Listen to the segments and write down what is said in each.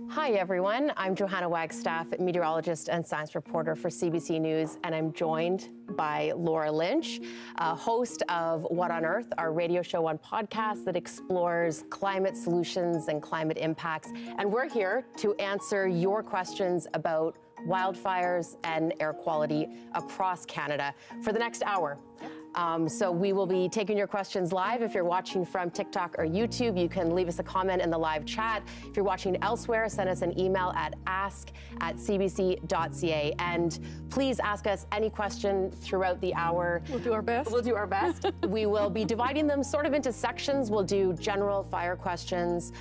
Hi everyone, I'm Johanna Wagstaffe, meteorologist and science reporter for CBC News, and I'm joined by Laura Lynch, host of What on Earth, our radio show on podcast that explores climate solutions and climate impacts. And we're here to answer your questions about wildfires and air quality across Canada for the next hour. So we will be taking your questions live. If you're watching from TikTok or YouTube, you can leave us a comment in the live chat. If you're watching elsewhere, send us an email at ask@cbc.ca. And please ask us any question throughout the hour. We'll do our best. We'll do our best. We will be dividing them sort of into sections. We'll do general fire questions,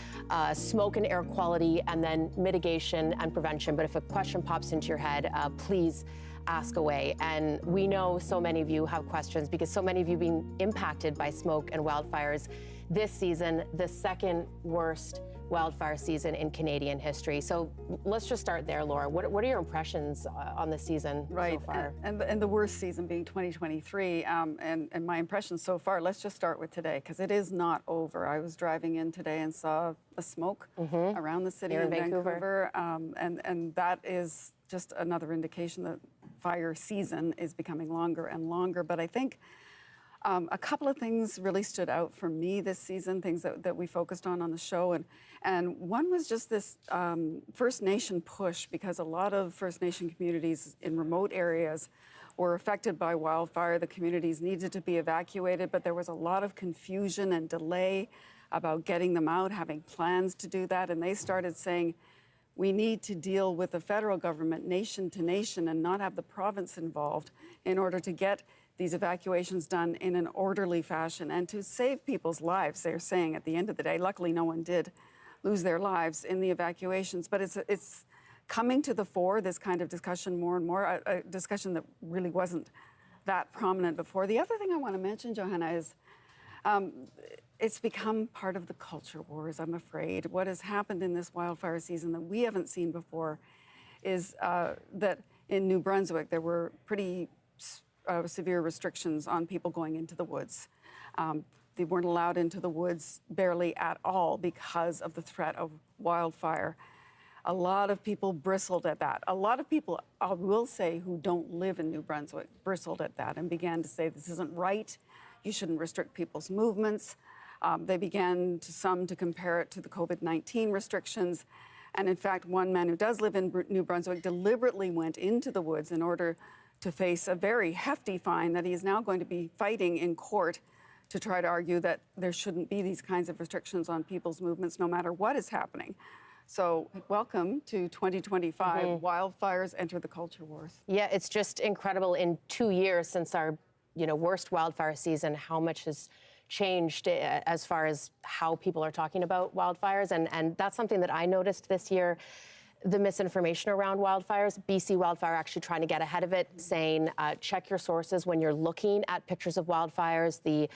smoke and air quality, and then mitigation and prevention. But if a question pops into your head, please ask away. And we know so many of you have questions because so many of you being impacted by smoke and wildfires this season, the second worst wildfire season in Canadian history. So let's just start there, Laura. What are your impressions on the season so far? And the worst season being 2023. And my impressions so far, let's just start with today, because it is not over. I was driving in today and saw the smoke around the city Here in Vancouver. And that is just another indication that fire season is becoming longer and longer. But I think a couple of things really stood out for me this season, things that we focused on the show. And one was just this First Nation push, because a lot of First Nation communities in remote areas were affected by wildfire. The communities needed to be evacuated, but there was a lot of confusion and delay about getting them out, having plans to do that. And they started saying, we need to deal with the federal government nation to nation and not have the province involved in order to get these evacuations done in an orderly fashion and to save people's lives, they're saying at the end of the day. Luckily, no one did lose their lives in the evacuations, but it's coming to the fore, this kind of discussion more and more, a discussion that really wasn't that prominent before. The other thing I want to mention, Johanna, is it's become part of the culture wars, I'm afraid. What has happened in this wildfire season that we haven't seen before is that in New Brunswick, there were pretty severe restrictions on people going into the woods. They weren't allowed into the woods barely at all because of the threat of wildfire. A lot of people bristled at that. A lot of people, I will say, who don't live in New Brunswick, bristled at that and began to say, this isn't right. You shouldn't restrict people's movements. They began to compare it to the COVID-19 restrictions. And in fact, one man who does live in New Brunswick deliberately went into the woods in order to face a very hefty fine that he is now going to be fighting in court to try to argue that there shouldn't be these kinds of restrictions on people's movements no matter what is happening. So welcome to 2025. Wildfires enter the culture wars. Yeah, it's just incredible in 2 years since our worst wildfire season, how much has changed as far as how people are talking about wildfires. And that's something that I noticed this year, the misinformation around wildfires. BC Wildfire actually trying to get ahead of it, saying check your sources when you're looking at pictures of wildfires, the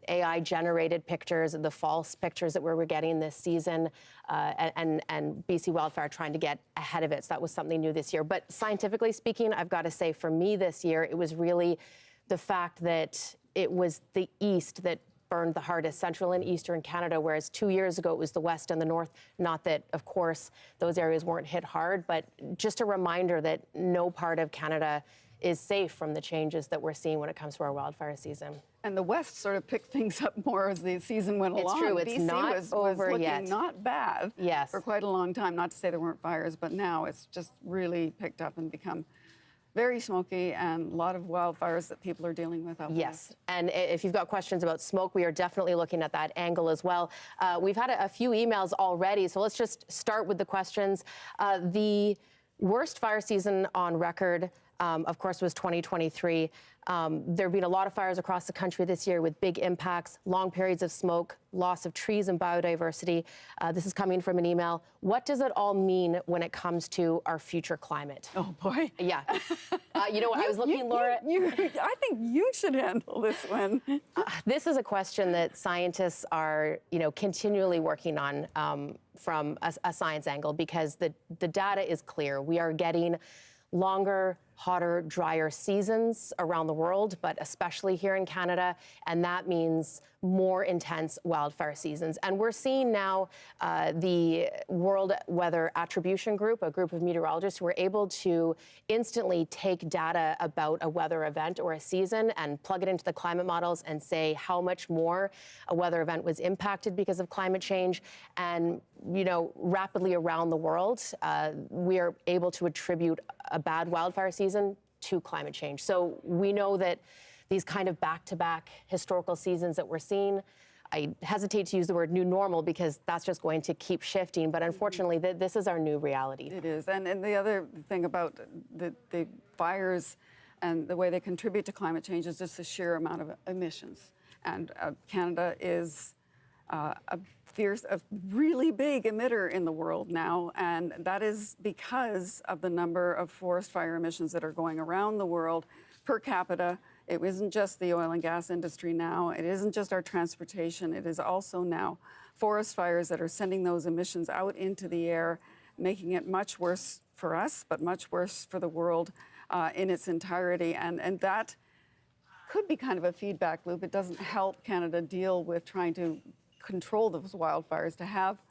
AI-generated pictures, the false pictures that we were getting this season, and BC Wildfire trying to get ahead of it. So that was something new this year. But scientifically speaking, I've got to say, for me this year, it was really the fact that it was the East that burned the hardest, Central and Eastern Canada, whereas 2 years ago it was the West and the North. Not that, of course, those areas weren't hit hard, but just a reminder that no part of Canada is safe from the changes that we're seeing when it comes to our wildfire season. And the West sort of picked things up more as the season went along. It's true, it's BC not was over looking yet. Not bad for quite a long time. Not to say there weren't fires, but now it's just really picked up and become very smoky, and a lot of wildfires that people are dealing with out west. And if you've got questions about smoke, we are definitely looking at that angle as well. We've had a few emails already, so let's just start with the questions. The worst fire season on record, of course, was 2023. There have been a lot of fires across the country this year with big impacts, long periods of smoke, loss of trees and biodiversity. This is coming from an email. What does it all mean when it comes to our future climate? Oh, boy. Yeah. You know what, I was looking, Laura. I think you should handle this one. This is a question that scientists are, continually working on from a science angle, because the data is clear. We are getting longer, hotter, drier seasons around the world, but especially here in Canada, and that means more intense wildfire seasons. And we're seeing now the World Weather Attribution Group, a group of meteorologists who are able to instantly take data about a weather event or a season and plug it into the climate models and say how much more a weather event was impacted because of climate change. And, you know, rapidly around the world, we are able to attribute a bad wildfire season to climate change. So we know that these kind of back-to-back historical seasons that we're seeing, I hesitate to use the word new normal because that's just going to keep shifting, but unfortunately this is our new reality. It is, and the other thing about the fires and the way they contribute to climate change is just the sheer amount of emissions. And Canada is a really big emitter in the world now, and that is because of the number of forest fire emissions that are going around the world per capita. It isn't just the oil and gas industry now. It isn't just our transportation. It is also now forest fires that are sending those emissions out into the air, making it much worse for us, but much worse for the world in its entirety. And that could be kind of a feedback loop. It doesn't help Canada deal with trying to control those wildfires, to have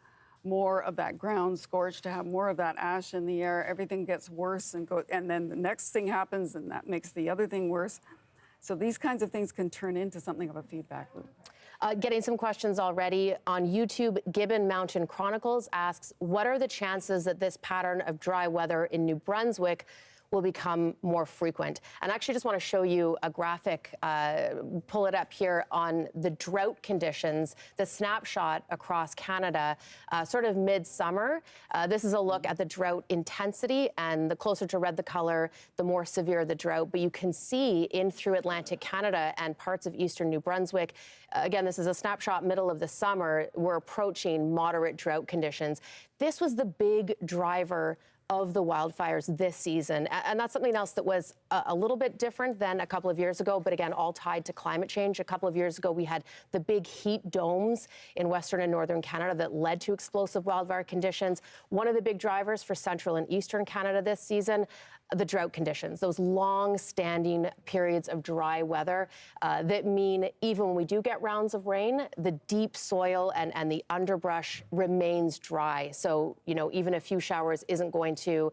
more of that ground scorched, to have more of that ash in the air. Everything gets worse and then the next thing happens and that makes the other thing worse. So these kinds of things can turn into something of a feedback loop. Getting some questions already on YouTube. Gibbon Mountain Chronicles asks, what are the chances that this pattern of dry weather in New Brunswick will become more frequent? And I actually just want to show you a graphic, pull it up here on the drought conditions, the snapshot across Canada, sort of midsummer. This is a look at the drought intensity, and the closer to red the color, the more severe the drought. But you can see in through Atlantic Canada and parts of eastern New Brunswick, again, this is a snapshot middle of the summer, we're approaching moderate drought conditions. This was the big driver of the wildfires this season. And that's something else that was a little bit different than a couple of years ago, but again, all tied to climate change. A couple of years ago, we had the big heat domes in Western and Northern Canada that led to explosive wildfire conditions. One of the big drivers for Central and Eastern Canada this season, the drought conditions, those long-standing periods of dry weather that mean even when we do get rounds of rain, the deep soil and the underbrush remains dry. So, you know, even a few showers isn't going to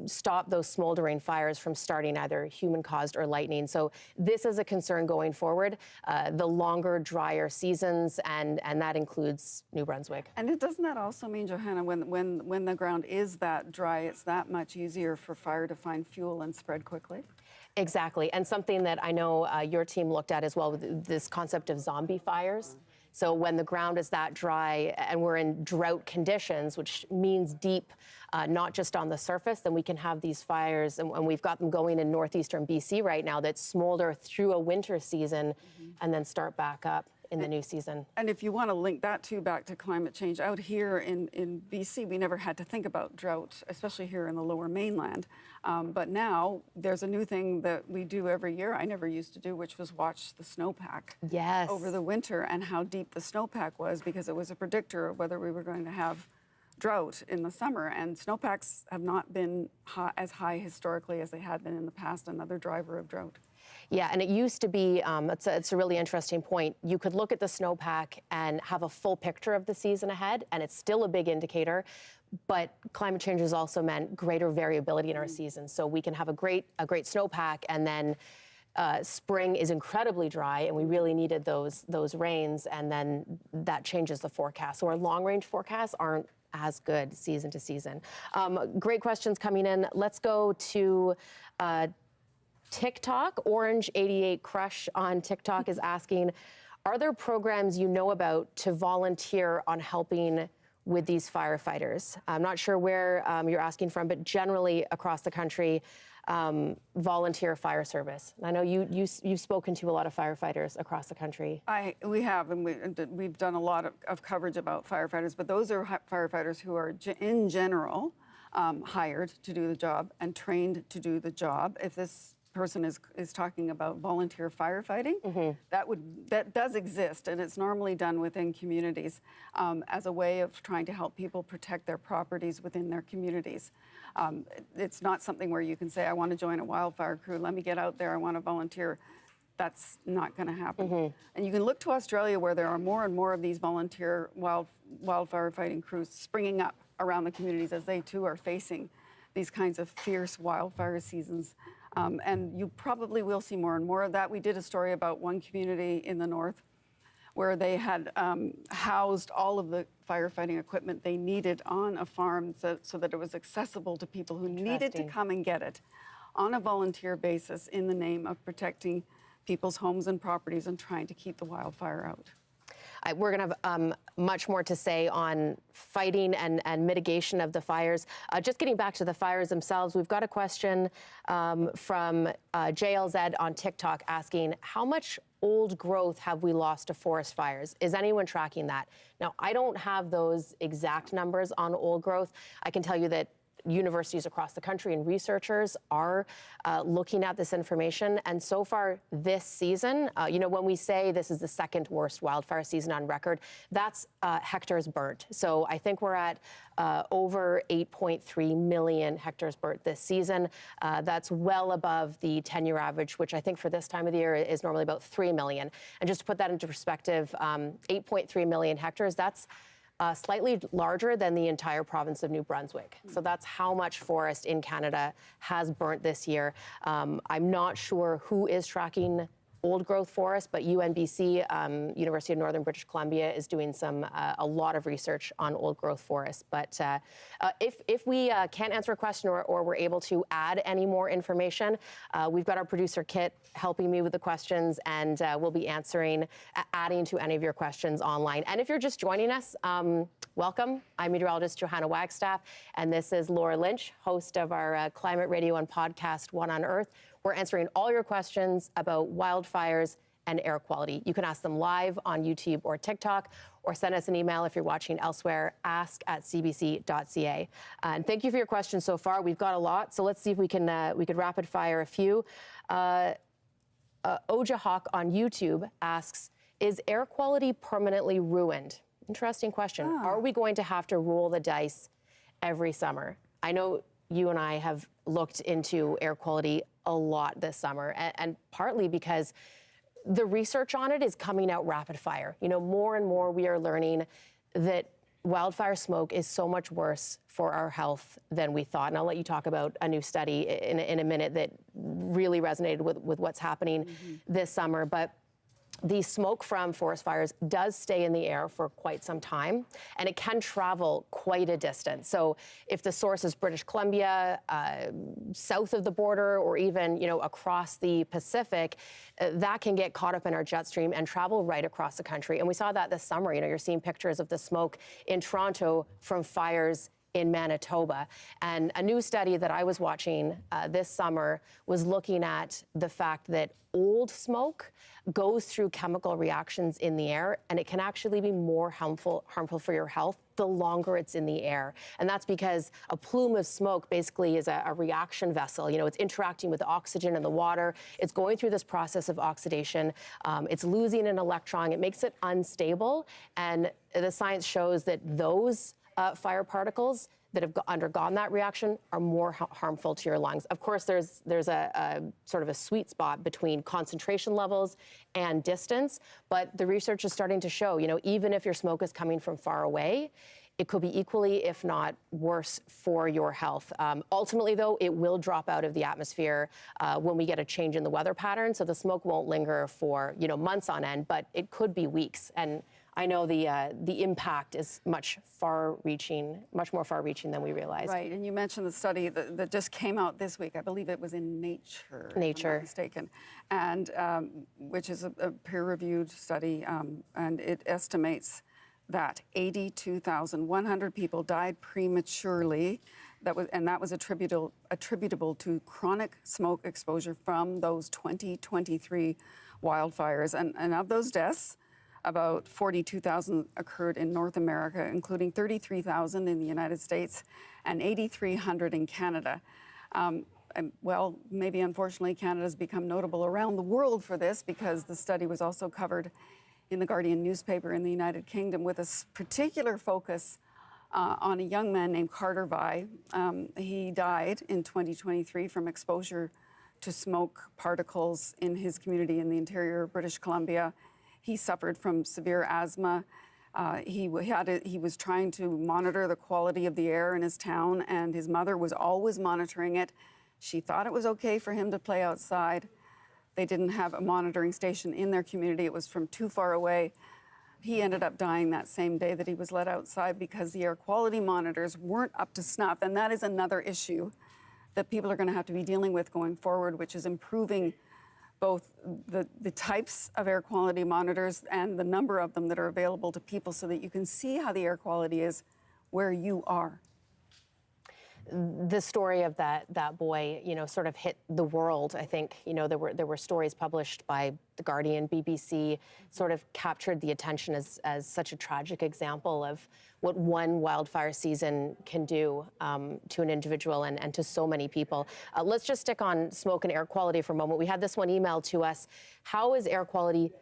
stop those smoldering fires from starting, either human-caused or lightning. So this is a concern going forward, the longer, drier seasons, and that includes New Brunswick. And doesn't that also mean, Johanna, when the ground is that dry, it's that much easier for fire to find fuel and spread quickly? Exactly, and something that I know your team looked at as well, with this concept of zombie fires. So when the ground is that dry and we're in drought conditions, which means deep, not just on the surface, then we can have these fires, and we've got them going in northeastern BC right now that smolder through a winter season and then start back up in the new season. And if you want to link that too back to climate change, out here in BC, we never had to think about drought, especially here in the lower mainland. But now there's a new thing that we do every year I never used to do, which was watch the snowpack over the winter and how deep the snowpack was, because it was a predictor of whether we were going to have drought in the summer. And snowpacks have not been as high historically as they had been in the past, another driver of drought. Yeah, and it used to be, it's a really interesting point. You could look at the snowpack and have a full picture of the season ahead, and it's still a big indicator, but climate change has also meant greater variability in our seasons. So we can have a great snowpack, and then spring is incredibly dry, and we really needed those rains, and then that changes the forecast. So our long-range forecasts aren't as good season to season. Great questions coming in. Let's go to TikTok. Orange88 Crush on TikTok is asking, are there programs you know about to volunteer on helping with these firefighters? I'm not sure where you're asking from, but generally across the country, volunteer fire service. And I know you've spoken to a lot of firefighters across the country. We have, and we've done a lot of coverage about firefighters, but those are firefighters who are in general hired to do the job and trained to do the job. If this person is talking about volunteer firefighting. That does exist, and it's normally done within communities as a way of trying to help people protect their properties within their communities. It's not something where you can say, I want to join a wildfire crew, let me get out there, I want to volunteer. That's not going to happen. And you can look to Australia, where there are more and more of these volunteer wildfire fighting crews springing up around the communities, as they too are facing these kinds of fierce wildfire seasons. And you probably will see more and more of that. We did a story about one community in the north where they had housed all of the firefighting equipment they needed on a farm so that it was accessible to people who needed to come and get it on a volunteer basis in the name of protecting people's homes and properties and trying to keep the wildfire out. We're going to have much more to say on fighting and mitigation of the fires. Just getting back to the fires themselves, we've got a question from JLZ on TikTok asking, how much old growth have we lost to forest fires? Is anyone tracking that? Now, I don't have those exact numbers on old growth. I can tell you that universities across the country and researchers are looking at this information. And so far this season, when we say this is the second worst wildfire season on record, that's hectares burnt. So I think we're at over 8.3 million hectares burnt this season. That's well above the 10-year average, which I think for this time of the year is normally about 3 million. And just to put that into perspective, 8.3 million hectares, that's slightly larger than the entire province of New Brunswick. So that's how much forest in Canada has burnt this year. I'm not sure who is tracking old growth forest, but UNBC, University of Northern British Columbia, is doing a lot of research on old growth forests. But if we can't answer a question or we're able to add any more information, we've got our producer Kit helping me with the questions, and we'll be adding to any of your questions online. And if you're just joining us, welcome. I'm meteorologist Johanna Wagstaffe, and this is Laura Lynch, host of our climate radio and podcast, What on Earth. We're answering all your questions about wildfires and air quality. You can ask them live on YouTube or TikTok, or send us an email if you're watching elsewhere, ask@cbc.ca. And thank you for your questions so far. We've got a lot, so let's see if we could rapid fire a few. Oja Hawk on YouTube asks, is air quality permanently ruined? Interesting question. Are we going to have to roll the dice every summer? I know you and I have looked into air quality a lot this summer, and partly because the research on it is coming out rapid fire. More and more we are learning that wildfire smoke is so much worse for our health than we thought. And I'll let you talk about a new study in a minute that really resonated with what's happening this summer. But the smoke from forest fires does stay in the air for quite some time, and it can travel quite a distance. So if the source is British Columbia, south of the border, or even across the Pacific, that can get caught up in our jet stream and travel right across the country. And we saw that this summer. You're seeing pictures of the smoke in Toronto from fires in Manitoba. And a new study that I was watching this summer was looking at the fact that old smoke goes through chemical reactions in the air, and it can actually be more harmful for your health the longer it's in the air. And that's because a plume of smoke basically is a reaction vessel. It's interacting with the oxygen in the water. It's going through this process of oxidation. It's losing an electron. It makes it unstable. And the science shows that those fire particles that have undergone that reaction are more harmful to your lungs. Of course, there's a sort of a sweet spot between concentration levels and distance, but the research is starting to show, even if your smoke is coming from far away, it could be equally, if not worse, for your health. Ultimately, though, it will drop out of the atmosphere when we get a change in the weather pattern, so the smoke won't linger for months on end, but it could be weeks. And I know the impact is much more far-reaching than we realized. Right, and you mentioned the study that just came out this week. I believe it was in Nature. If I'm not mistaken, and which is a peer-reviewed study, and it estimates that 82,100 people died prematurely. That was attributable to chronic smoke exposure from those 2023 wildfires, and of those deaths, about 42,000 occurred in North America, including 33,000 in the United States and 8,300 in Canada. well, maybe unfortunately Canada's become notable around the world for this, because the study was also covered in the Guardian newspaper in the United Kingdom, with a particular focus on a young man named Carter Vai. He died in 2023 from exposure to smoke particles in his community in the interior of British Columbia. He suffered from severe asthma. He was trying to monitor the quality of the air in his town, and his mother was always monitoring it. She thought it was okay for him to play outside. They didn't have a monitoring station in their community. It was from too far away. He ended up dying that same day that he was let outside because the air quality monitors weren't up to snuff. And that is another issue that people are going to have to be dealing with going forward, which is improving both the types of air quality monitors and the number of them that are available to people, so that you can see how the air quality is where you are. The story of that boy, sort of hit the world. I think, there were stories published by The Guardian, BBC, sort of captured the attention as such a tragic example of what one wildfire season can do to an individual and to so many people. Let's just stick on smoke and air quality for a moment. We had this one emailed to us. How is air quality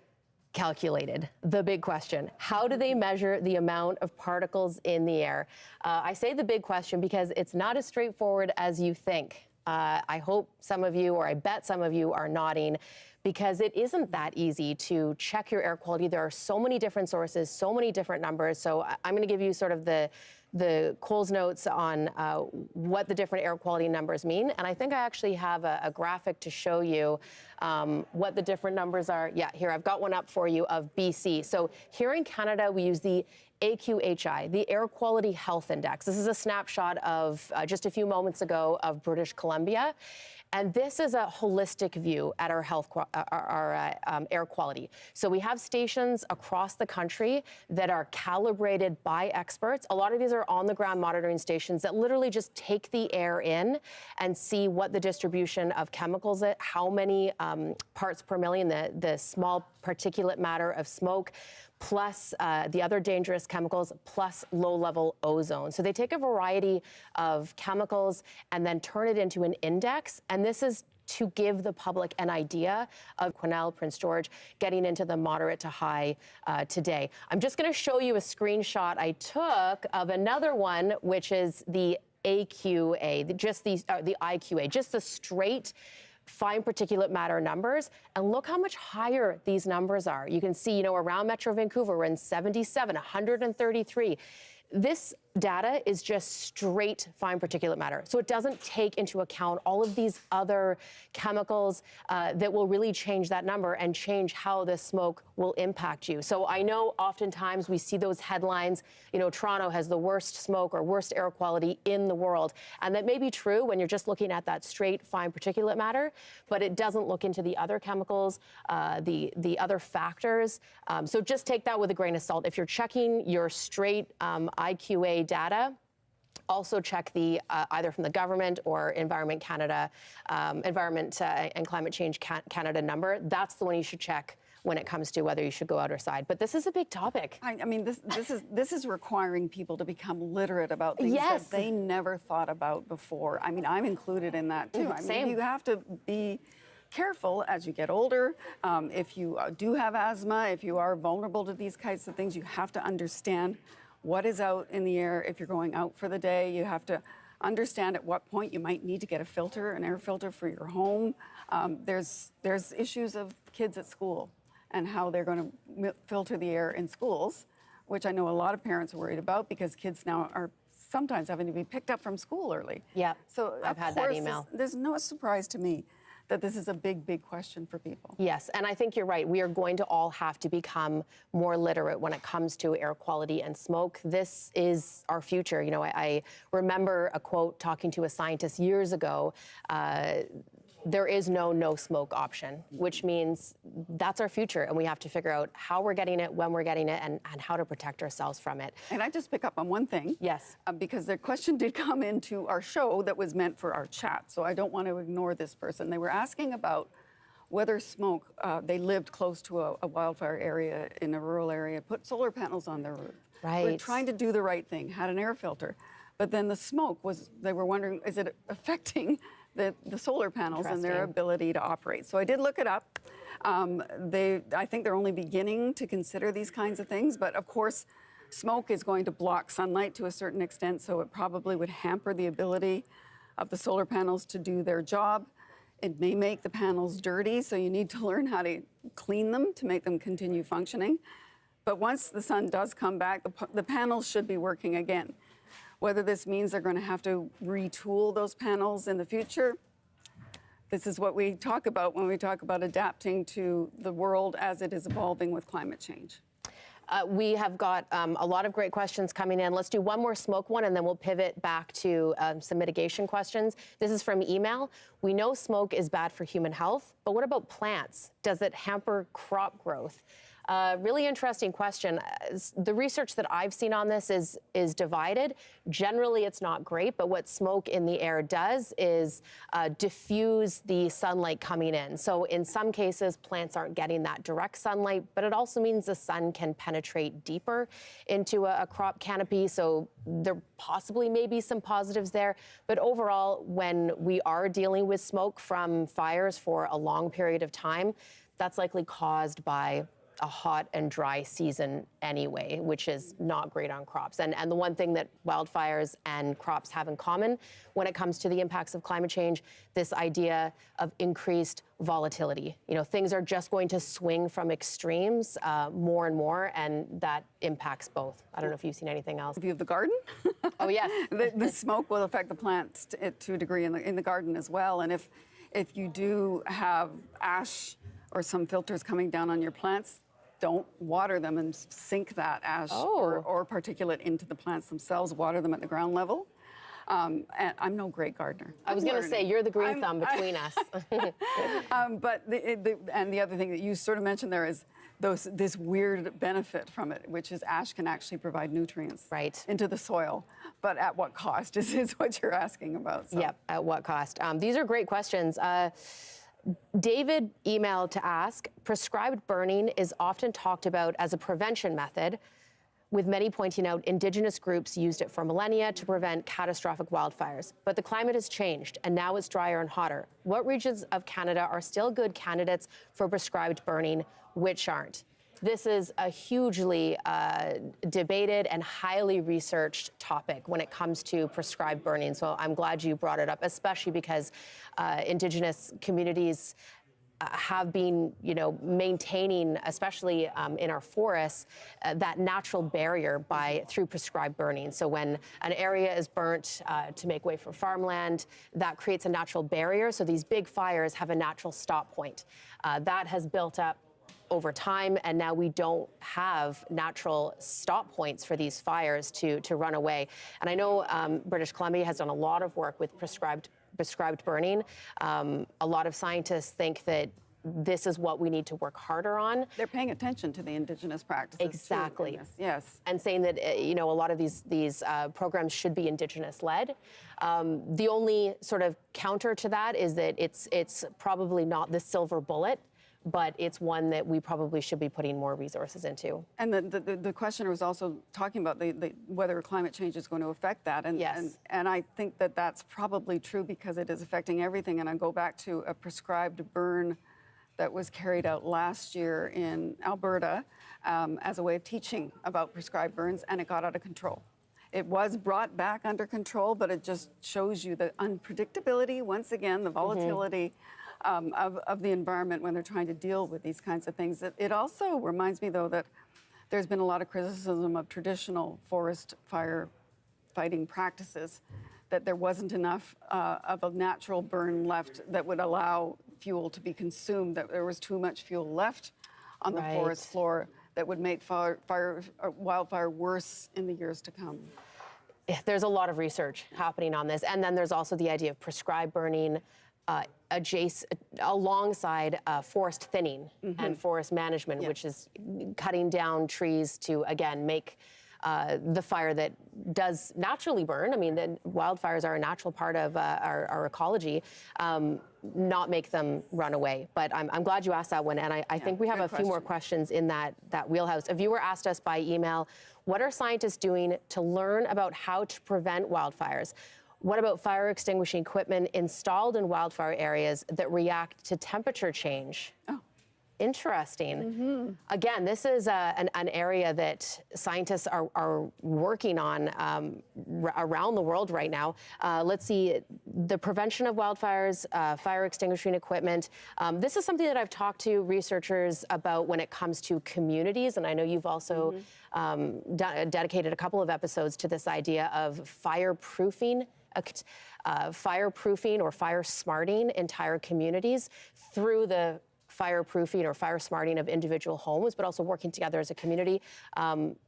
calculated? The big question. How do they measure the amount of particles in the air? I say the big question because it's not as straightforward as you think. I hope some of you, or I bet some of you, are nodding, because it isn't that easy to check your air quality. There are so many different sources, so many different numbers. So I'm going to give you sort of the Coles notes on what the different air quality numbers mean. And I think I actually have a graphic to show you what the different numbers are. Yeah, here, I've got one up for you of BC. So here in Canada, we use the AQHI, the Air Quality Health Index. This is a snapshot of just a few moments ago of British Columbia. And this is a holistic view at our air quality. So we have stations across the country that are calibrated by experts. A lot of these are on-the-ground monitoring stations that literally just take the air in and see what the distribution of chemicals is, how many parts per million, the small particulate matter of smoke, plus the other dangerous chemicals, plus low-level ozone. So they take a variety of chemicals and then turn it into an index. And this is to give the public an idea of Quesnel, Prince George, getting into the moderate to high today. I'm just going to show you a screenshot I took of another one, which is the AQA, just the IQA, just the straight fine particulate matter numbers, and look how much higher these numbers are. You can see, around Metro Vancouver, we're in 77, 133. This data is just straight fine particulate matter. So it doesn't take into account all of these other chemicals that will really change that number and change how the smoke will impact you. So I know oftentimes we see those headlines, Toronto has the worst smoke or worst air quality in the world. And that may be true when you're just looking at that straight fine particulate matter, but it doesn't look into the other chemicals, the other factors. So just take that with a grain of salt. If you're checking your straight IQA data, also check the either from the government or Environment Canada, Environment and Climate Change Canada number. That's the one you should check when it comes to whether you should go out or side. But this is a big topic. I mean, this is requiring people to become literate about things that they never thought about before. I mean, I'm included in that too. Same. You have to be careful as you get older. If you do have asthma, if you are vulnerable to these kinds of things, you have to understand what is out in the air. If you're going out for the day, you have to understand at what point you might need to get a filter, an air filter for your home. There's issues of kids at school and how they're going to filter the air in schools, which I know a lot of parents are worried about, because kids now are sometimes having to be picked up from school early. Yeah, so I've had that email. There's no surprise to me that this is a big, big question for people. Yes, and I think you're right. We are going to all have to become more literate when it comes to air quality and smoke. This is our future. I remember a quote talking to a scientist years ago. There is no smoke option, which means that's our future, and we have to figure out how we're getting it, when we're getting it, and how to protect ourselves from it. And I just pick up on one thing. Yes. Because their question did come into our show that was meant for our chat, so I don't want to ignore this person. They were asking about whether smoke, they lived close to a wildfire area in a rural area, put solar panels on their roof. Right. We're trying to do the right thing, had an air filter. But then the smoke was, they were wondering, is it affecting the solar panels and their ability to operate. So I did look it up. I think they're only beginning to consider these kinds of things, but of course, smoke is going to block sunlight to a certain extent, so it probably would hamper the ability of the solar panels to do their job. It may make the panels dirty, so you need to learn how to clean them to make them continue functioning. But once the sun does come back, the panels should be working again. Whether this means they're going to have to retool those panels in the future, this is what we talk about when we talk about adapting to the world as it is evolving with climate change. We have got a lot of great questions coming in. Let's do one more smoke one, and then we'll pivot back to some mitigation questions. This is from email. We know smoke is bad for human health, but what about plants? Does it hamper crop growth? Really interesting question. The research that I've seen on this is divided. Generally, it's not great, but what smoke in the air does is diffuse the sunlight coming in. So in some cases, plants aren't getting that direct sunlight, but it also means the sun can penetrate deeper into a crop canopy. So there possibly may be some positives there. But overall, when we are dealing with smoke from fires for a long period of time, that's likely caused by a hot and dry season anyway, which is not great on crops. And the one thing that wildfires and crops have in common when it comes to the impacts of climate change, this idea of increased volatility. You know, things are just going to swing from extremes more and more, and that impacts both. I don't know if you've seen anything else. View of the garden? Oh, yes. The smoke will affect the plants to a degree in the garden as well. And if you do have ash or some filters coming down on your plants, don't water them and sink that ash or particulate into the plants themselves. Water them at the ground level. And I'm no great gardener. I was going to say, you're the green thumb between us. But the other thing that you sort of mentioned there is this weird benefit from it, which is ash can actually provide nutrients into the soil. But at what cost is what you're asking about. So. Yep, at what cost? These are great questions. David emailed to ask, prescribed burning is often talked about as a prevention method, with many pointing out Indigenous groups used it for millennia to prevent catastrophic wildfires. But the climate has changed, and now it's drier and hotter. What regions of Canada are still good candidates for prescribed burning, which aren't? This is a hugely debated and highly researched topic when it comes to prescribed burning. So I'm glad you brought it up, especially because Indigenous communities have been, maintaining, especially in our forests, that natural barrier through prescribed burning. So when an area is burnt to make way for farmland, that creates a natural barrier. So these big fires have a natural stop point. That has built up over time, and now we don't have natural stop points for these fires to run away. And I know British Columbia has done a lot of work with prescribed burning. A lot of scientists think that this is what we need to work harder on. They're paying attention to the Indigenous practices. Exactly. Yes. And saying that a lot of these programs should be Indigenous-led. The only sort of counter to that is that it's probably not the silver bullet, but it's one that we probably should be putting more resources into. And the questioner was also talking about whether climate change is going to affect that. And, yes. and I think that that's probably true because it is affecting everything. And I go back to a prescribed burn that was carried out last year in Alberta as a way of teaching about prescribed burns, and it got out of control. It was brought back under control, but it just shows you the unpredictability, once again, the volatility of the environment when they're trying to deal with these kinds of things. It also reminds me, though, that there's been a lot of criticism of traditional forest fire fighting practices, that there wasn't enough of a natural burn left that would allow fuel to be consumed, that there was too much fuel left on the forest floor that would make wildfire worse in the years to come. There's a lot of research happening on this. And then there's also the idea of prescribed burning alongside forest thinning and forest management, which is cutting down trees to, again, make the fire that does naturally burn. I mean, the wildfires are a natural part of our ecology, not make them run away. But I'm glad you asked that one, and I think we have a few more questions in that wheelhouse. A viewer asked us by email, what are scientists doing to learn about how to prevent wildfires? What about fire extinguishing equipment installed in wildfire areas that react to temperature change? Oh. Interesting. Again, this is an area that scientists are working on around the world right now. Let's see, the prevention of wildfires, fire extinguishing equipment. This is something that I've talked to researchers about when it comes to communities, and I know you've also dedicated a couple of episodes to this idea of fireproofing or fire smarting entire communities through the fireproofing or fire smarting of individual homes, but also working together as a community,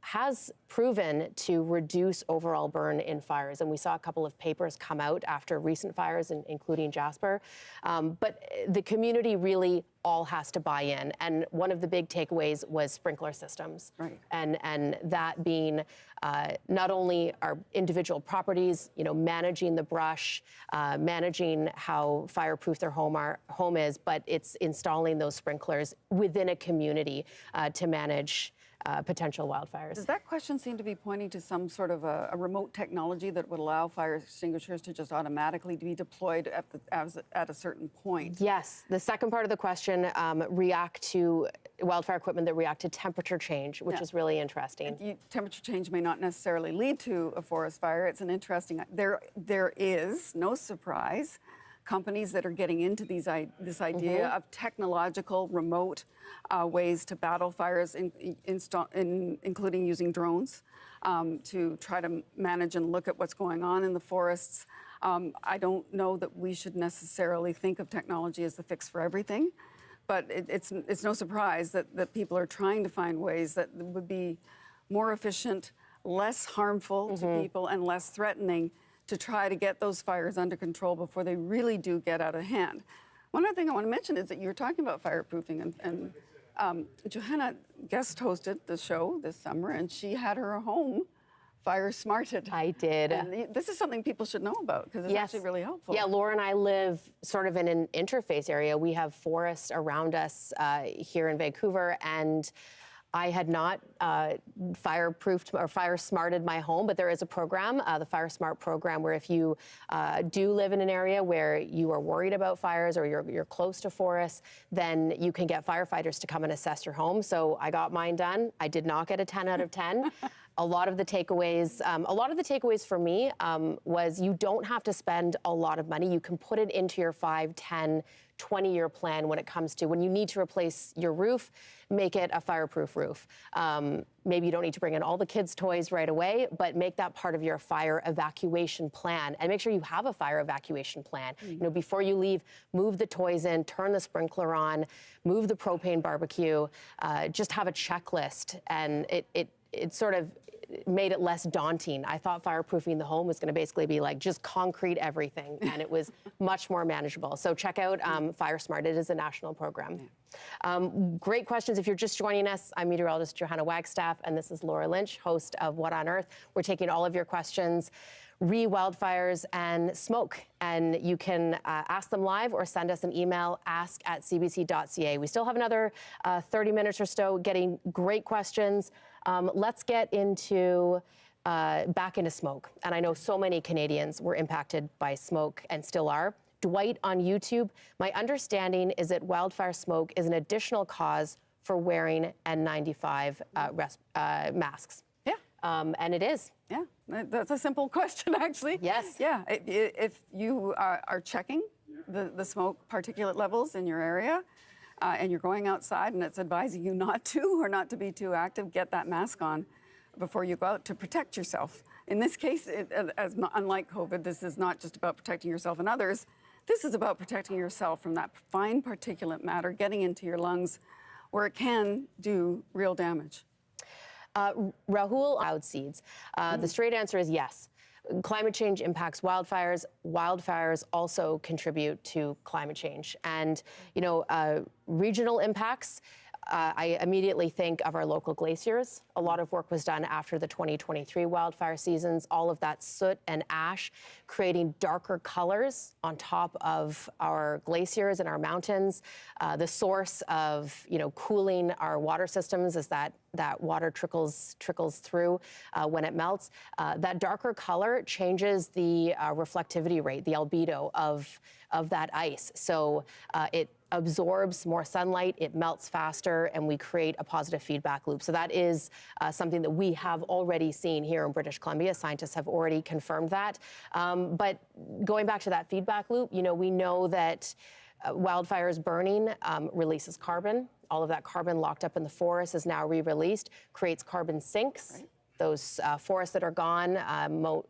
has proven to reduce overall burn in fires. And we saw a couple of papers come out after recent fires, including Jasper. But the community really all has to buy in. And one of the big takeaways was sprinkler systems. Right. And that being not only our individual properties, managing the brush, managing how fireproof their home is, but it's installing those sprinklers within a community to manage potential wildfires. Does that question seem to be pointing to some sort of a remote technology that would allow fire extinguishers to just automatically be deployed at a certain point? Yes. The second part of the question, react to wildfire equipment that react to temperature change, which is really interesting. Temperature change may not necessarily lead to a forest fire. It's an interesting, there is, no surprise, companies that are getting into this idea of technological remote ways to battle fires, including using drones to try to manage and look at what's going on in the forests. I don't know that we should necessarily think of technology as the fix for everything, but it's no surprise that people are trying to find ways that would be more efficient, less harmful to people, and less threatening to try to get those fires under control before they really do get out of hand. One other thing I want to mention is that you were talking about fireproofing, and Johanna guest hosted the show this summer, and she had her home fire smarted. I did. And this is something people should know about because it's actually really helpful. Yeah, Laura and I live sort of in an interface area. We have forests around us here in Vancouver, and I had not fireproofed or fire smarted my home, but there is a program, the Fire Smart program, where if you do live in an area where you are worried about fires or you're close to forests, then you can get firefighters to come and assess your home. So I got mine done. I did not get a 10 out of 10. A lot of the takeaways for me was you don't have to spend a lot of money. You can put it into your 5, 10, 20-year plan when it comes to when you need to replace your roof, make it a fireproof roof. Maybe you don't need to bring in all the kids' toys right away, but make that part of your fire evacuation plan and make sure you have a fire evacuation plan. Before you leave, move the toys in, turn the sprinkler on, move the propane barbecue, just have a checklist. And it sort of made it less daunting. I thought fireproofing the home was going to basically be like just concrete everything, and it was much more manageable. So check out Fire Smart. It is a national program. Great questions. If you're just joining us, I'm meteorologist Johanna Wagstaffe, and this is Laura Lynch, host of What on Earth. We're taking all of your questions wildfires and smoke, and you can ask them live or send us an email, ask@cbc.ca. We still have another 30 minutes or so getting great questions. Let's get into back into smoke. And I know so many Canadians were impacted by smoke and still are. Dwight on YouTube, my understanding is that wildfire smoke is an additional cause for wearing N95 masks. Yeah. And it is. Yeah, that's a simple question, actually. Yes. Yeah, if you are checking the smoke particulate levels in your area, and you're going outside and it's advising you not to or not to be too active, get that mask on before you go out to protect yourself. In this case, unlike COVID, this is not just about protecting yourself and others. This is about protecting yourself from that fine particulate matter getting into your lungs where it can do real damage. Rahul, cloud seeds. The straight answer is yes. Climate change impacts wildfires. Wildfires also contribute to climate change. And, regional impacts, I immediately think of our local glaciers. A lot of work was done after the 2023 wildfire seasons. All of that soot and ash creating darker colors on top of our glaciers and our mountains. The source of, cooling our water systems is that that water trickles through when it melts. That darker color changes the reflectivity rate, the albedo of that ice. So it absorbs more sunlight, it melts faster, and we create a positive feedback loop. So that is something that we have already seen here in British Columbia. Scientists have already confirmed that. But going back to that feedback loop, we know that wildfires burning releases carbon. All of that carbon locked up in the forest is now re-released, creates carbon sinks. Right. Those forests that are gone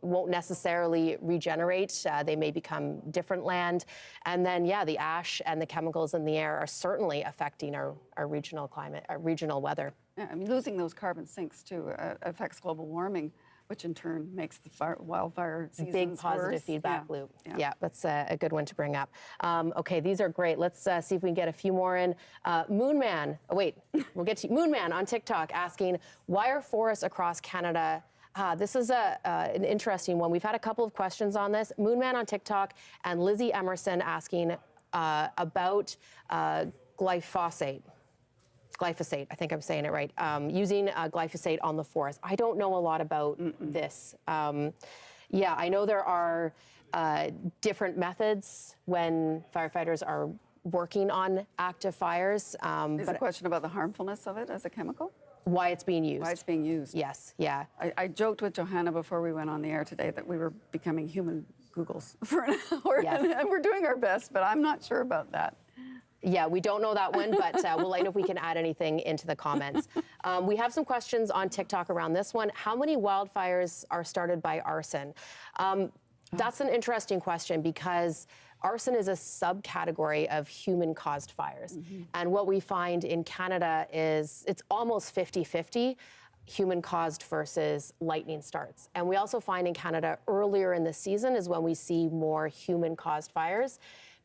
won't necessarily regenerate. They may become different land. And then, the ash and the chemicals in the air are certainly affecting our regional climate, our regional weather. Yeah, losing those carbon sinks, too, affects global warming, which in turn makes the wildfire seasons big positive worse. Feedback loop. Yeah, that's a good one to bring up. Okay, these are great. Let's see if we can get a few more in. Moonman, we'll get to Moonman on TikTok asking, why are forests across Canada? This is an interesting one. We've had a couple of questions on this. Moonman on TikTok and Lizzie Emerson asking about glyphosate, I think I'm saying it right, using glyphosate on the forest. I don't know a lot about this. I know there are different methods when firefighters are working on active fires. Is a question about the harmfulness of it as a chemical? Why it's being used. Why it's being used. Yes, yeah. I joked with Johanna before we went on the air today that we were becoming human Googles for an hour, and we're doing our best, but I'm not sure about that. Yeah, we don't know that one, but we'll let you know if we can add anything into the comments. We have some questions on TikTok around this one. How many wildfires are started by arson? That's an interesting question because arson is a subcategory of human-caused fires. And what we find in Canada is it's almost 50-50. Human-caused versus lightning starts. And we also find in Canada earlier in the season is when we see more human-caused fires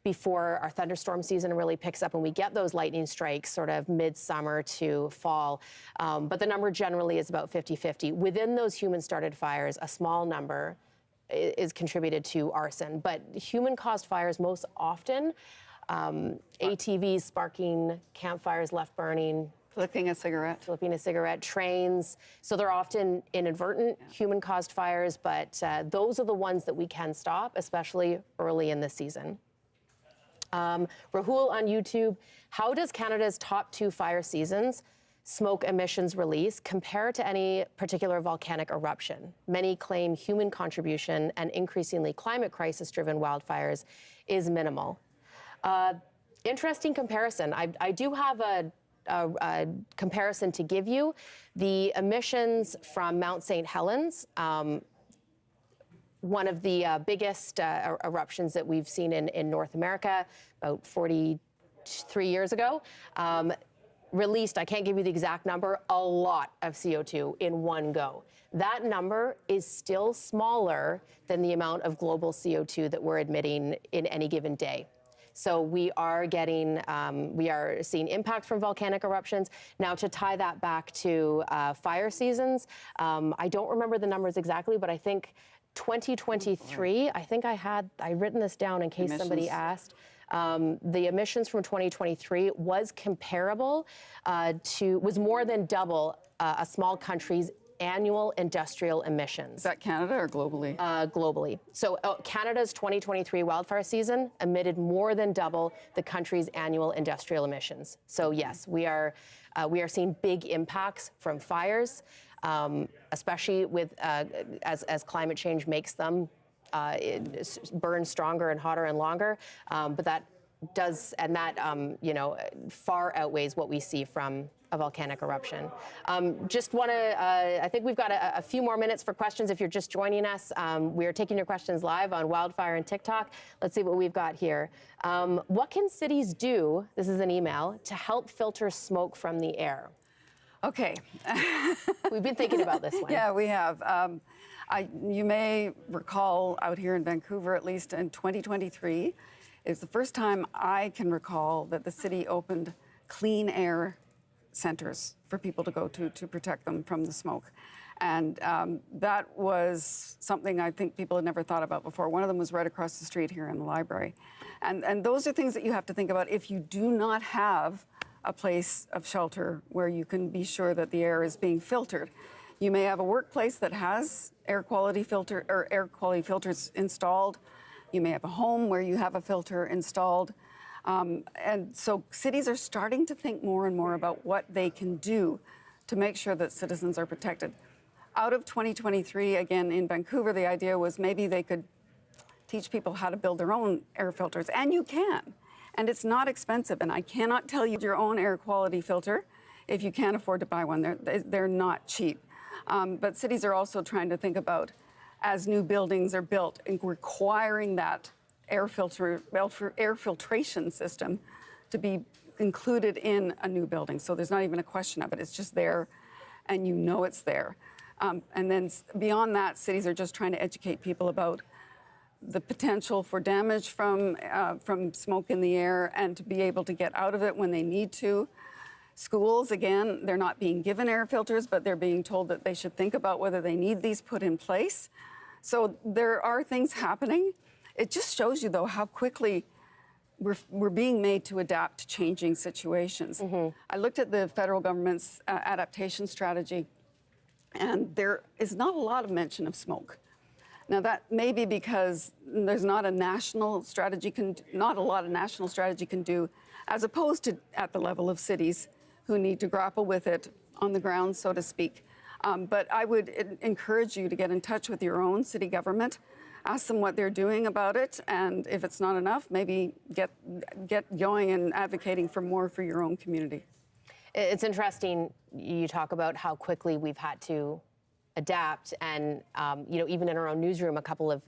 before our thunderstorm season really picks up and we get those lightning strikes sort of midsummer to fall. But the number generally is about 50-50. Within those human-started fires, a small number is contributed to arson. But human-caused fires most often, ATVs sparking, campfires left burning, flipping a cigarette, trains. So they're often inadvertent human-caused fires, but those are the ones that we can stop, especially early in the season. Rahul on YouTube, how does Canada's top 2 fire seasons, smoke emissions release, compare to any particular volcanic eruption? Many claim human contribution and increasingly climate crisis-driven wildfires is minimal. Interesting comparison. I do have a comparison to give you. The emissions from Mount St. Helens, one of the biggest eruptions that we've seen in North America about 43 years ago, released, I can't give you the exact number, a lot of CO2 in one go. That number is still smaller than the amount of global CO2 that we're emitting in any given day. So we are seeing impact from volcanic eruptions. Now, to tie that back to fire seasons, I don't remember the numbers exactly, but I think 2023, I'd written this down in case somebody asked. The emissions from 2023 was comparable was more than double a small country's annual industrial emissions. Is that Canada or globally? Globally. So Canada's 2023 wildfire season emitted more than double the country's annual industrial emissions. So yes, we are seeing big impacts from fires, especially with as climate change makes them burn stronger and hotter and longer. But that does, and that far outweighs what we see from a volcanic eruption. Just want to, I think we've got a few more minutes for questions if you're just joining us. We are taking your questions live on Wildfire and TikTok. Let's see what we've got here. What can cities do, this is an email, to help filter smoke from the air? Okay. We've been thinking about this one. Yeah, we have. You may recall out here in Vancouver, at least in 2023, it's the first time I can recall that the city opened clean air centers for people to go to protect them from the smoke. And that was something I think people had never thought about before. One of them was right across the street here in the library. And those are things that you have to think about if you do not have a place of shelter where you can be sure that the air is being filtered. You may have a workplace that has air quality filters installed. You may have a home where you have a filter installed. And so cities are starting to think more and more about what they can do to make sure that citizens are protected. Out of 2023, again, in Vancouver, the idea was maybe they could teach people how to build their own air filters, and you can. And it's not expensive, and I cannot tell you your own air quality filter if you can't afford to buy one. They're not cheap. But cities are also trying to think about, as new buildings are built, and requiring that air filtration system to be included in a new building. So there's not even a question of it. It's just there, and you know it's there. And then beyond that, cities are just trying to educate people about the potential for damage from smoke in the air and to be able to get out of it when they need to. Schools, again, they're not being given air filters, but they're being told that they should think about whether they need these put in place. So there are things happening. It just shows you, though, how quickly we're being made to adapt to changing situations. I looked at the federal government's adaptation strategy, and there is not a lot of mention of smoke. Now, that may be because there's not a national strategy, not a lot of national strategy can do, as opposed to at the level of cities who need to grapple with it on the ground, so to speak. But I would encourage you to get in touch with your own city government, ask them what they're doing about it, and if it's not enough, maybe get going and advocating for more for your own community. It's interesting you talk about how quickly we've had to adapt, and even in our own newsroom a couple of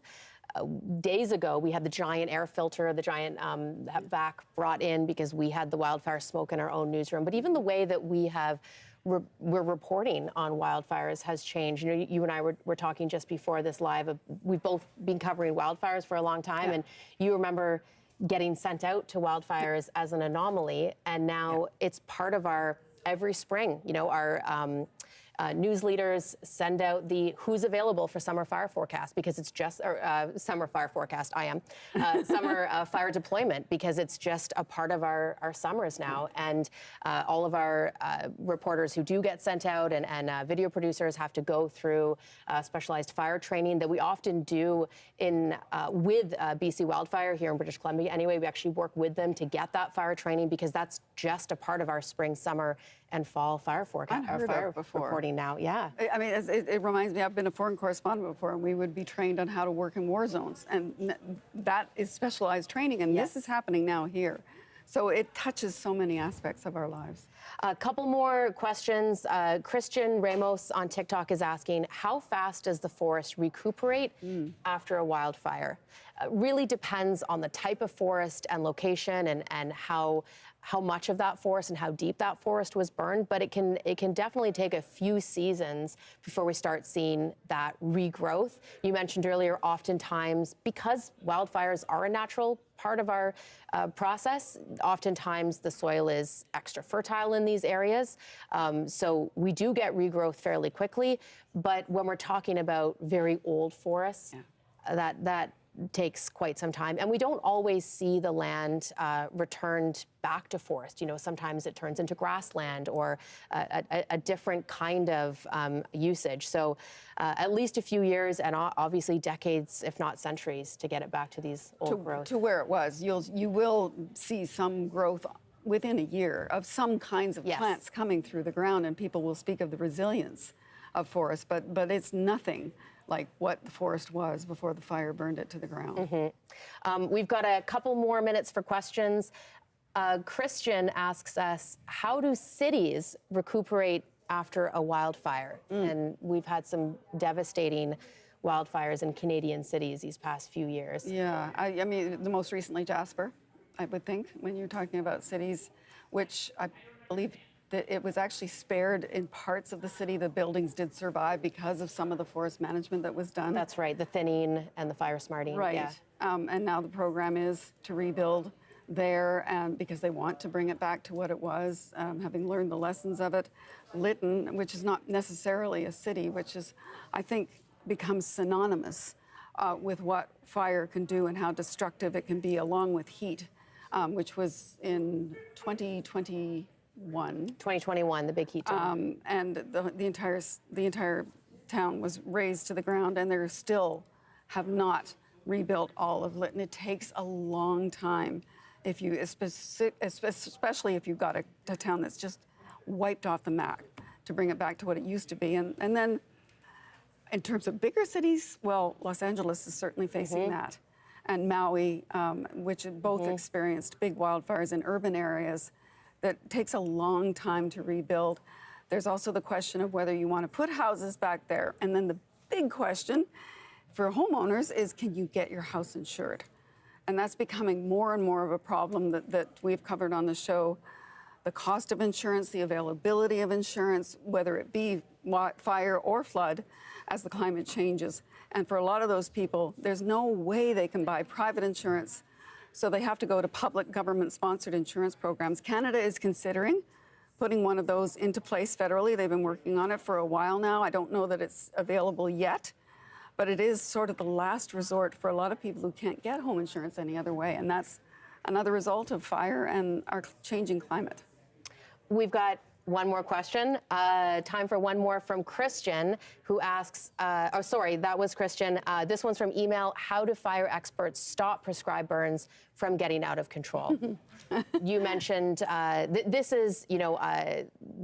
days ago, we had the giant air filter, the giant vac brought in because we had the wildfire smoke in our own newsroom. But even the way that we're reporting on wildfires has changed. You and I were talking just before this live. We've both been covering wildfires for a long time, and you remember getting sent out to wildfires as an anomaly, and now it's part of our every spring. Our news leaders send out the who's available for summer fire forecast because it's just summer fire forecast. Summer fire deployment because it's just a part of our summers now, and all of our reporters who do get sent out and video producers have to go through specialized fire training that we often do with BC Wildfire here in British Columbia. Anyway, we actually work with them to get that fire training because that's just a part of our spring, summer, and fall fire forecast. Fire reporting now, yeah. I mean, it reminds me, I've been a foreign correspondent before, and we would be trained on how to work in war zones, and that is specialized training, and this is happening now here. So it touches so many aspects of our lives. A couple more questions. Christian Ramos on TikTok is asking, how fast does the forest recuperate after a wildfire? Really depends on the type of forest and location and how much of that forest and how deep that forest was burned, but it can definitely take a few seasons before we start seeing that regrowth. You mentioned earlier, oftentimes, because wildfires are a natural part of our process, oftentimes the soil is extra fertile in these areas. So we do get regrowth fairly quickly, but when we're talking about very old forests, that takes quite some time, and we don't always see the land returned back to forest. Sometimes it turns into grassland or a different kind of usage. So at least a few years and obviously decades, if not centuries, to get it back to these old growth. To where it was. You will see some growth within a year of some kinds of plants coming through the ground, and people will speak of the resilience of forests, but it's nothing like what the forest was before the fire burned it to the ground. We've got a couple more minutes for questions. Christian asks us, how do cities recuperate after a wildfire? And we've had some devastating wildfires in Canadian cities these past few years. Yeah, I mean, the most recently Jasper, I would think, when you're talking about cities, which I believe that it was actually spared in parts of the city. The buildings did survive because of some of the forest management that was done. That's right, the thinning and the fire smarting. Right, yeah. And now the program is to rebuild there, because they want to bring it back to what it was, having learned the lessons of it. Lytton, which is not necessarily a city, which is, I think, becomes synonymous with what fire can do and how destructive it can be, along with heat, which was in 2020. 2021, the big heat dome. and the entire town was razed to the ground, and they still have not rebuilt all of Lytton. It takes a long time, especially if you've got a town that's just wiped off the map, to bring it back to what it used to be. And then in terms of bigger cities, well, Los Angeles is certainly facing that. And Maui, which both experienced big wildfires in urban areas, that takes a long time to rebuild. There's also the question of whether you want to put houses back there. And then the big question for homeowners is, can you get your house insured? And that's becoming more and more of a problem that we've covered on the show. The cost of insurance, the availability of insurance, whether it be fire or flood, as the climate changes. And for a lot of those people, there's no way they can buy private insurance, so they have to go to public government-sponsored insurance programs. Canada is considering putting one of those into place federally. They've been working on it for a while now. I don't know that it's available yet, but it is sort of the last resort for a lot of people who can't get home insurance any other way, and that's another result of fire and our changing climate. We've got one more question. Time for one more from Christian, who asks, that was Christian. This one's from email. How do fire experts stop prescribed burns from getting out of control? You mentioned this is,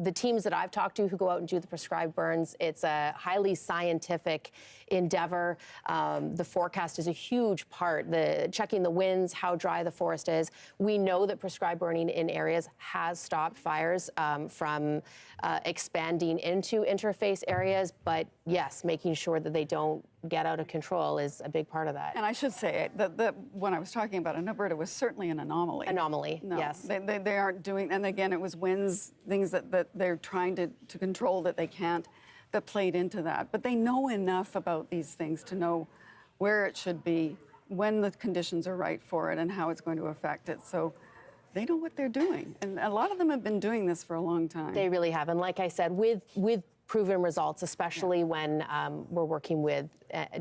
the teams that I've talked to who go out and do the prescribed burns. It's a highly scientific endeavor. The forecast is a huge part. Checking the winds, how dry the forest is. We know that prescribed burning in areas has stopped fires from expanding into interface areas. But yes, making sure that they don't get out of control is a big part of that. And I should say that when I was talking about it, Alberta was certainly an anomaly. No, yes. They aren't doing, and again, it was winds, things that they're trying to control that they can't, that played into that. But they know enough about these things to know where it should be, when the conditions are right for it, and how it's going to affect it. So they know what they're doing. And a lot of them have been doing this for a long time. They really have. And like I said, with proven results, especially when we're working with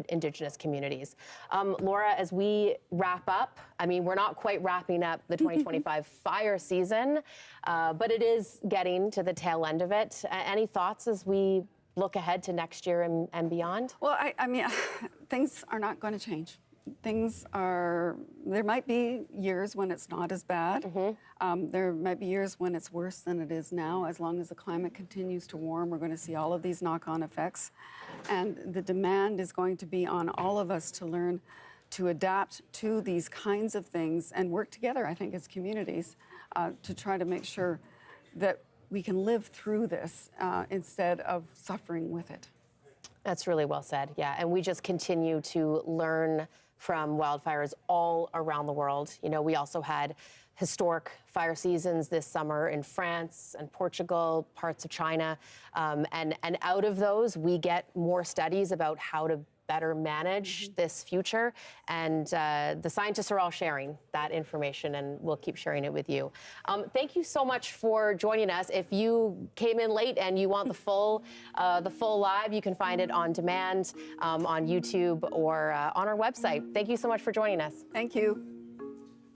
Indigenous communities. Laura, as we wrap up, I mean, we're not quite wrapping up the 2025 fire season, but it is getting to the tail end of it. Any thoughts as we look ahead to next year and beyond? Well, I mean, things are not going to change. There might be years when it's not as bad. There might be years when it's worse than it is now. As long as the climate continues to warm, we're going to see all of these knock-on effects. And the demand is going to be on all of us to learn to adapt to these kinds of things and work together, I think, as communities to try to make sure that we can live through this instead of suffering with it. That's really well said, yeah. And we just continue to learn from wildfires all around the world. We also had historic fire seasons this summer in France and Portugal, parts of China. And out of those, we get more studies about how to better manage this future. And the scientists are all sharing that information, and we'll keep sharing it with you. Thank you so much for joining us. If you came in late and you want the full live, you can find it on demand on YouTube or on our website. Thank you so much for joining us. Thank you.